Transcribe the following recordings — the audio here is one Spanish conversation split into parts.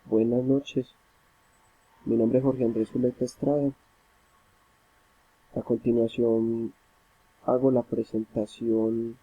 Buenas noches, mi nombre es Jorge Andrés Zuleta Estrada. A continuación hago la presentación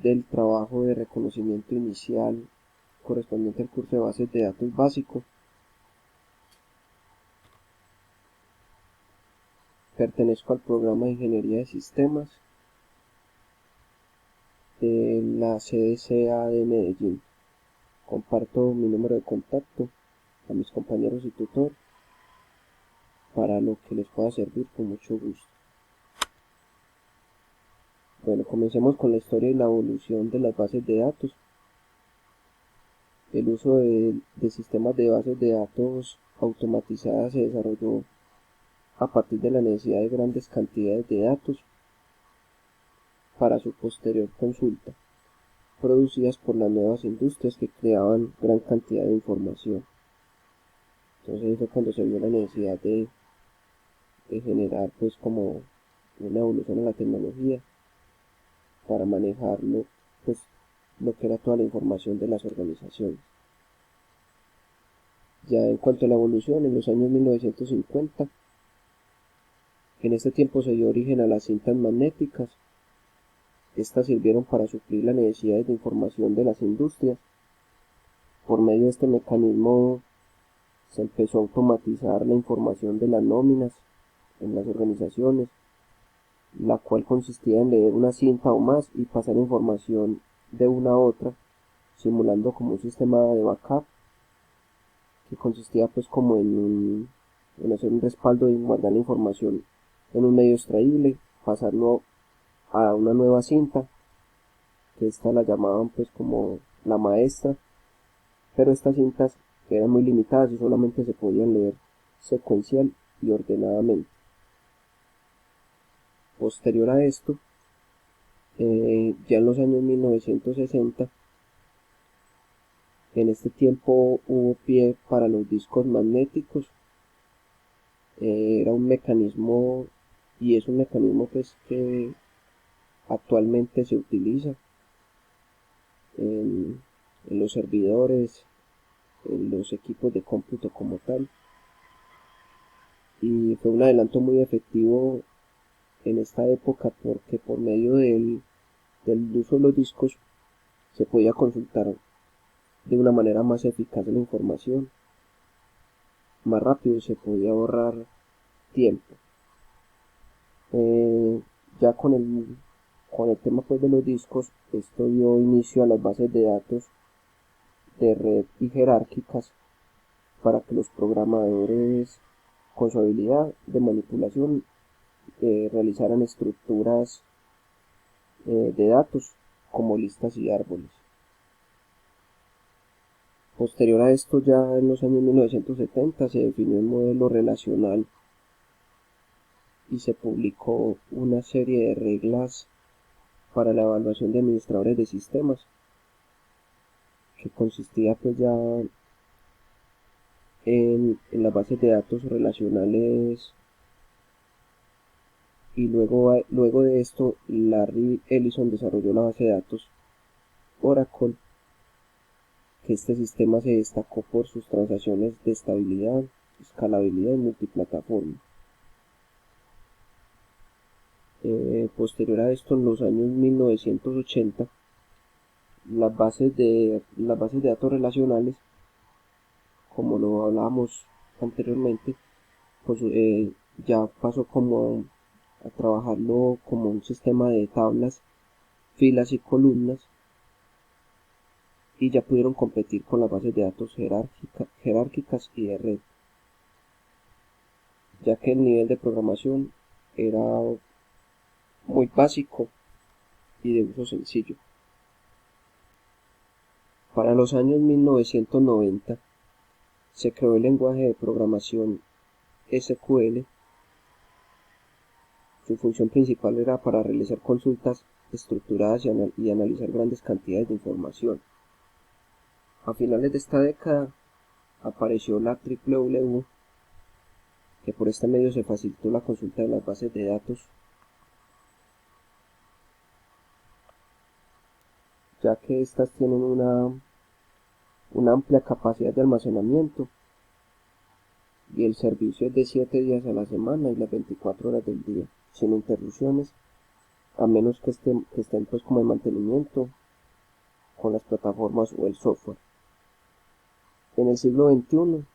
del trabajo de reconocimiento inicial correspondiente al curso de bases de datos básico. Pertenezco al programa de Ingeniería de Sistemas de la CDCA de Medellín. Comparto mi número de contacto a mis compañeros y tutor para lo que les pueda servir con mucho gusto. Bueno, comencemos con la historia y la evolución de las bases de datos. El uso de sistemas de bases de datos automatizadas se desarrolló a partir de la necesidad de grandes cantidades de datos para su posterior consulta, producidas por las nuevas industrias que creaban gran cantidad de información. Entonces fue cuando se vio la necesidad de generar pues como una evolución en la tecnología para manejarlo, pues lo que era toda la información de las organizaciones. Ya en cuanto a la evolución, en los años 1950, en este tiempo se dio origen a las cintas magnéticas. Estas sirvieron para suplir las necesidades de información de las industrias. Por medio de este mecanismo se empezó a automatizar la información de las nóminas en las organizaciones, la cual consistía en leer una cinta o más y pasar información de una a otra, simulando como un sistema de backup, que consistía pues como en hacer un respaldo y guardar la información en un medio extraíble, pasarlo a una nueva cinta, que esta la llamaban pues como la maestra, pero estas cintas eran muy limitadas y solamente se podían leer secuencial y ordenadamente. Posterior a esto, ya en los años 1960, en este tiempo hubo pie para los discos magnéticos. Era un mecanismo, y es un mecanismo pues que actualmente se utiliza en los servidores, en los equipos de cómputo como tal, y fue un adelanto muy efectivo en esta época porque por medio del uso de los discos se podía consultar de una manera más eficaz la información, más rápido, y se podía ahorrar tiempo. Ya con el tema pues de los discos, esto dio inicio a las bases de datos de red y jerárquicas para que los programadores con su habilidad de manipulación realizaran estructuras de datos como listas y árboles. Posterior a esto, ya en los años 1970 se definió el modelo relacional y se publicó una serie de reglas para la evaluación de administradores de sistemas, que consistía pues ya en las bases de datos relacionales, y luego de esto Larry Ellison desarrolló la base de datos Oracle, que este sistema se destacó por sus transacciones de estabilidad, escalabilidad y multiplataforma. Posterior a esto, en los años 1980, las bases de datos relacionales, como lo hablábamos anteriormente, pues ya pasó como a trabajarlo como un sistema de tablas, filas y columnas, y ya pudieron competir con las bases de datos jerárquicas y de red, ya que el nivel de programación era muy básico y de uso sencillo. Para los años 1990 se creó el lenguaje de programación SQL. Su función principal era para realizar consultas estructuradas y analizar grandes cantidades de información. A finales de esta década apareció la WW, que por este medio se facilitó la consulta de las bases de datos, ya que estas tienen una amplia capacidad de almacenamiento y el servicio es de 7 días a la semana y las 24 horas del día, sin interrupciones, a menos que estén pues como en mantenimiento con las plataformas o el software. En el siglo XXI,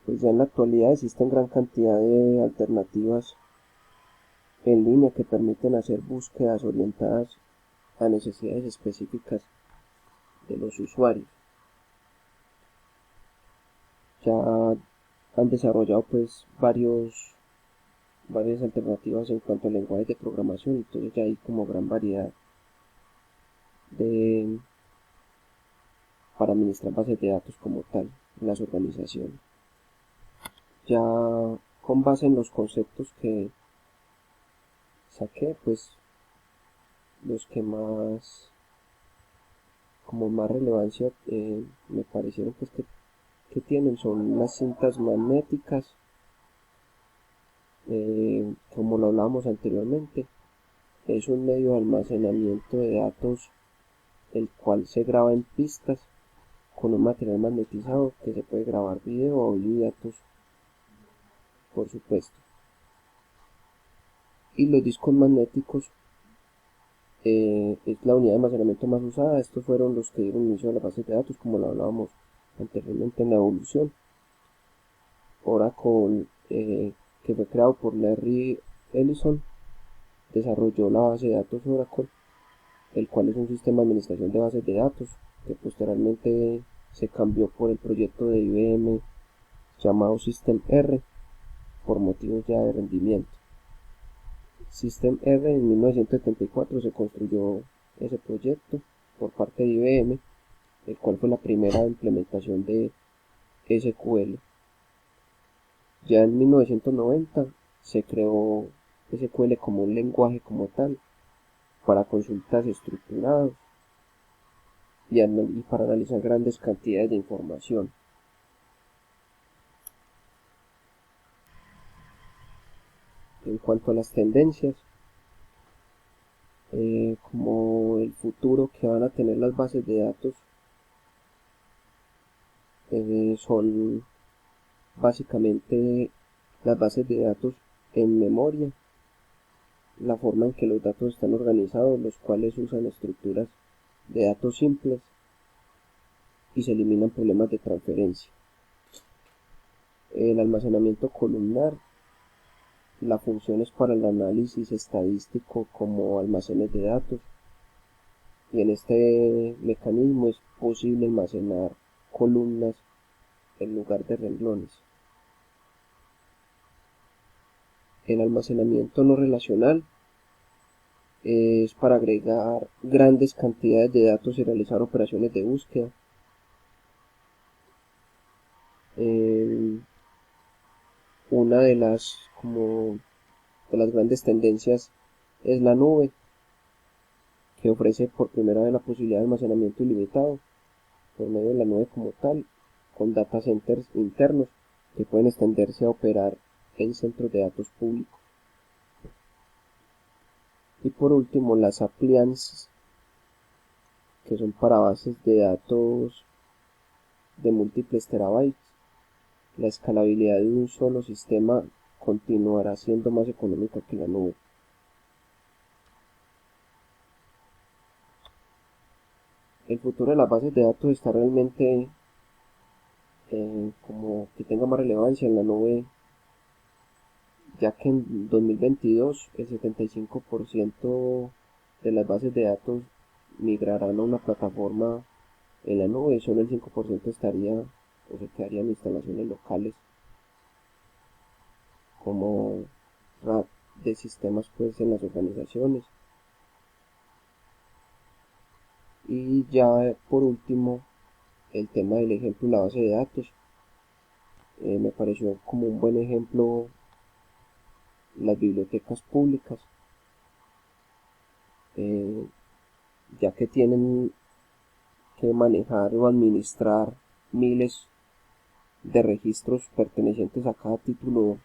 pues ya en la actualidad existen gran cantidad de alternativas en línea que permiten hacer búsquedas orientadas a necesidades específicas de los usuarios. Ya han desarrollado pues varias alternativas en cuanto a lenguajes de programación, entonces ya hay como gran variedad para administrar bases de datos como tal en las organizaciones. Ya con base en los conceptos que saqué, pues los que más relevancia me parecieron pues que tienen son las cintas magnéticas, como lo hablábamos anteriormente. Es un medio de almacenamiento de datos el cual se graba en pistas con un material magnetizado que se puede grabar video, audio y datos, por supuesto. Y los discos magnéticos es la unidad de almacenamiento más usada. Estos fueron los que dieron inicio a las bases de datos, como lo hablábamos anteriormente en la evolución. Oracle, que fue creado por Larry Ellison, desarrolló la base de datos Oracle, el cual es un sistema de administración de bases de datos que posteriormente se cambió por el proyecto de IBM llamado System R por motivos ya de rendimiento. System R en 1974 se construyó ese proyecto por parte de IBM, el cual fue la primera implementación de SQL. Ya en 1990 se creó SQL como un lenguaje como tal para consultas estructuradas y para analizar grandes cantidades de información. En cuanto a las tendencias, como el futuro que van a tener las bases de datos, son básicamente las bases de datos en memoria, la forma en que los datos están organizados, los cuales usan estructuras de datos simples y se eliminan problemas de transferencia. El almacenamiento columnar, la función es para el análisis estadístico como almacenes de datos, y en este mecanismo es posible almacenar columnas en lugar de renglones. El almacenamiento no relacional es para agregar grandes cantidades de datos y realizar operaciones de búsqueda. Una de las grandes tendencias es la nube, que ofrece por primera vez la posibilidad de almacenamiento ilimitado por medio de la nube como tal, con data centers internos que pueden extenderse a operar en centros de datos públicos. Y por último, las appliances, que son para bases de datos de múltiples terabytes. La escalabilidad de un solo sistema continuará siendo más económica que la nube. El futuro de las bases de datos está realmente como que tenga más relevancia en la nube, ya que en 2022 el 75% de las bases de datos migrarán a una plataforma en la nube y solo el 5% estaría o se quedaría en instalaciones locales como RAD de sistemas pues en las organizaciones. Y ya por último, el tema del ejemplo de la base de datos, me pareció como un buen ejemplo las bibliotecas públicas, ya que tienen que manejar o administrar miles de registros pertenecientes a cada título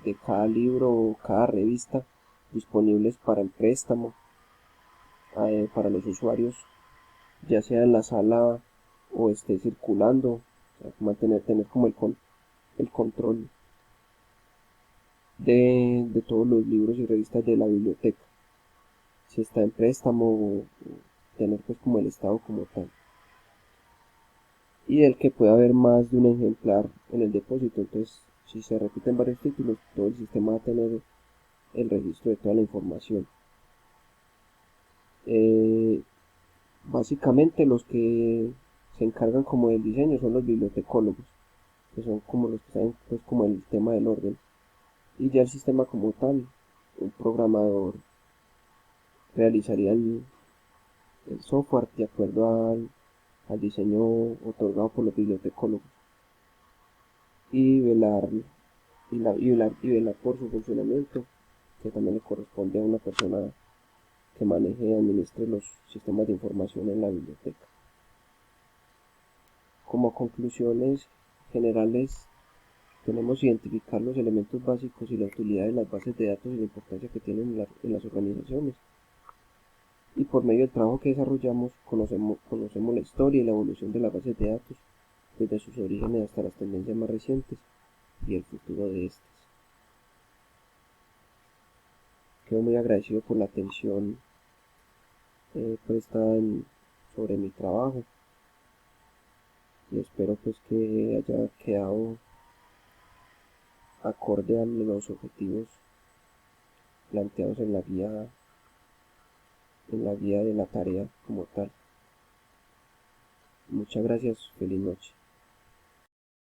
de cada libro o cada revista disponibles para el préstamo para los usuarios ya sea en la sala o esté circulando, o sea, tener como el control de todos los libros y revistas de la biblioteca, si está en préstamo, o tener pues como el estado como tal, y el que pueda haber más de un ejemplar en el depósito. Entonces, si se repiten varios títulos, todo el sistema va a tener el registro de toda la información. Eh, Básicamente los que se encargan como del diseño son los bibliotecólogos, que son como los que saben pues como el tema del orden, y ya el sistema como tal, un programador realizaría el software de acuerdo al diseño otorgado por los bibliotecólogos, y velar por su funcionamiento, que también le corresponde a una persona que maneje y administre los sistemas de información en la biblioteca. Como conclusiones generales, tenemos identificar los elementos básicos y la utilidad de las bases de datos y la importancia que tienen en las organizaciones. Y por medio del trabajo que desarrollamos, conocemos la historia y la evolución de las bases de datos, desde sus orígenes hasta las tendencias más recientes y el futuro de estas. Quedo muy agradecido por la atención prestada sobre mi trabajo, y espero pues que haya quedado acorde a los objetivos planteados en la guía de la tarea como tal. Muchas gracias, feliz noche.